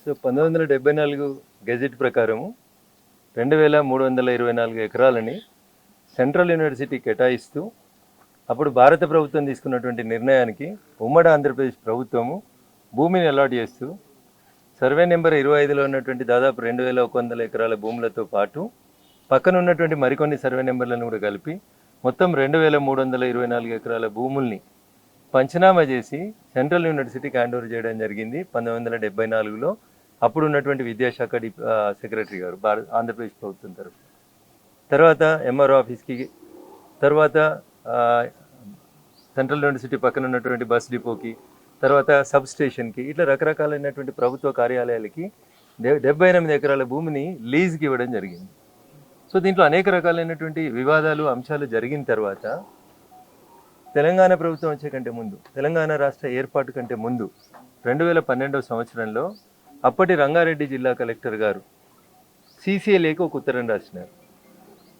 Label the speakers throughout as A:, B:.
A: So 1974 gazette ప్రకారము 2324 ఎకరాలని central university కేటాయిస్తూ అప్పుడు భారత ప్రభుత్వం తీసుకున్నటువంటి నిర్ణయానికి ఉమ్మడి ఆంధ్రప్రదేశ్ ప్రభుత్వము భూమిని అలాట్ చేస్తూ సర్వే నెంబర్ 25లో ఉన్నటువంటి దాదాపు 2100 ఎకరాల భూములతో పాటు పక్కన ఉన్నటువంటి మరికొన్ని సర్వే నెంబర్లను కూడా కలిపి మొత్తం 2324 ఎకరాల భూముల్ని పంచనామా చేసి సెంట్రల్ యూనివర్సిటీకి హ్యాండ్ ఓవర్ చేయడం జరిగింది 1974లో. అప్పుడు ఉన్నటువంటి విద్యాశాఖ సెక్రటరీ గారు ఆంధ్రప్రదేశ్ ప్రభుత్వం తరఫు. తర్వాత ఎంఆర్ఓ ఆఫీస్కి, తర్వాత సెంట్రల్ యూనివర్సిటీ పక్కన ఉన్నటువంటి బస్ డిపోకి, తర్వాత సబ్ స్టేషన్కి, ఇట్లా రకరకాలైనటువంటి ప్రభుత్వ కార్యాలయాలకి 78 ఎకరాల భూమిని లీజ్కి ఇవ్వడం జరిగింది. సో దీంట్లో అనేక రకాలైనటువంటి వివాదాలు అంశాలు జరిగిన తర్వాత తెలంగాణ ప్రభుత్వం వచ్చే కంటే ముందు, తెలంగాణ రాష్ట్ర ఏర్పాటు కంటే ముందు 2012వ సంవత్సరంలో అప్పటి రంగారెడ్డి జిల్లా కలెక్టర్ గారు CCLAకి ఒక ఉత్తరం రాసినారు.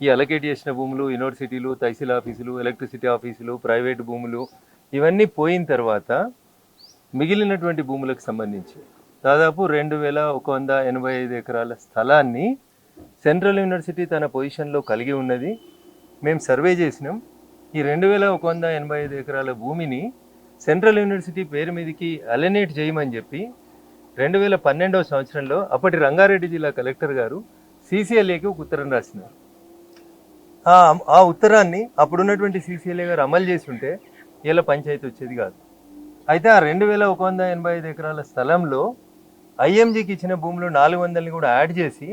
A: ఈ అలకేట్ చేసిన భూములు, యూనివర్సిటీలు, తహసీల్ ఆఫీసులు, ఎలక్ట్రిసిటీ ఆఫీసులు, ప్రైవేటు భూములు ఇవన్నీ పోయిన తర్వాత మిగిలినటువంటి భూములకు సంబంధించి దాదాపు 2185 ఎకరాల స్థలాన్ని సెంట్రల్ యూనివర్సిటీ తన పొజిషన్లో కలిగి ఉన్నది. మేము సర్వే చేసినాం. ఈ 2185 ఎకరాల భూమిని సెంట్రల్ యూనివర్సిటీ పేరు మీదకి అలనేట్ చేయమని చెప్పి 2012వ సంవత్సరంలో అప్పటి రంగారెడ్డి జిల్లా కలెక్టర్ గారు CCLAకి ఒక ఉత్తరం రాసినారు. ఆ ఉత్తరాన్ని అప్పుడున్నటువంటి CCLA గారు అమలు చేసి ఉంటే ఇలా పంచాయతీ వచ్చేది కాదు. అయితే ఆ 2185 ఎకరాల స్థలంలో IMGకి ఇచ్చిన భూములు 400ని కూడా యాడ్ చేసి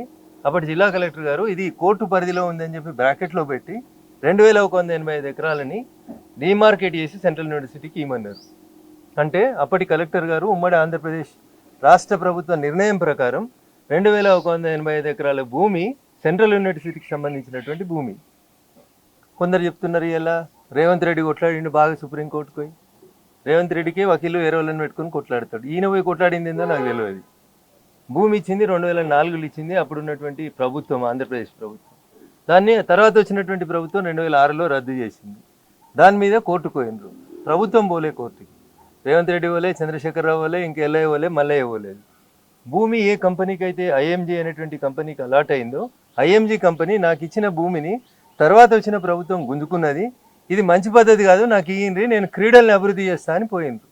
A: అప్పటి జిల్లా కలెక్టర్ గారు ఇది కోర్టు పరిధిలో ఉందని చెప్పి బ్రాకెట్లో పెట్టి 2185 ఎకరాలని డిమార్కెట్ చేసి సెంట్రల్ యూనివర్సిటీకి ఇవ్వమన్నారు. అంటే అప్పటి కలెక్టర్ గారు ఉమ్మడి ఆంధ్రప్రదేశ్ రాష్ట్ర ప్రభుత్వ నిర్ణయం ప్రకారం 2185 ఎకరాల భూమి సెంట్రల్ యూనివర్సిటీకి సంబంధించినటువంటి భూమి. కొందరు చెప్తున్నారు ఇలా రేవంత్ రెడ్డి కొట్లాడిండు బాగా సుప్రీంకోర్టుకు పోయి. రేవంత్ రెడ్డికి వకీలు వేరే వాళ్ళని పెట్టుకుని కొట్లాడతాడు. ఈయన పోయి కొట్లాడింది ఏందో నాకు తెలియదు. భూమి ఇచ్చింది 2004లో ఇచ్చింది అప్పుడు ఉన్నటువంటి ప్రభుత్వం, ఆంధ్రప్రదేశ్ ప్రభుత్వం. దాన్ని తర్వాత వచ్చినటువంటి ప్రభుత్వం 2006లో రద్దు చేసింది. దాని మీద కోర్టుకు పోయినరు. ప్రభుత్వం పోలే కోర్టుకి. రేవంత్ రెడ్డి పోలే, చంద్రశేఖరరావు పోలే, ఇంకా ఎల్ఐ పోలే, మల్లయ్య పోలేదు. భూమి ఏ కంపెనీకి అయితే IMG అనేటువంటి కంపెనీకి అలాట్ అయిందో IMG కంపెనీ నాకు ఇచ్చిన భూమిని తర్వాత వచ్చిన ప్రభుత్వం గుంజుకున్నది. ఇది మంచి పద్ధతి కాదు, నాకు ఇయ్యండి, నేను క్రీడల్ని అభివృద్ధి చేస్తా అని పోయిండ్రు.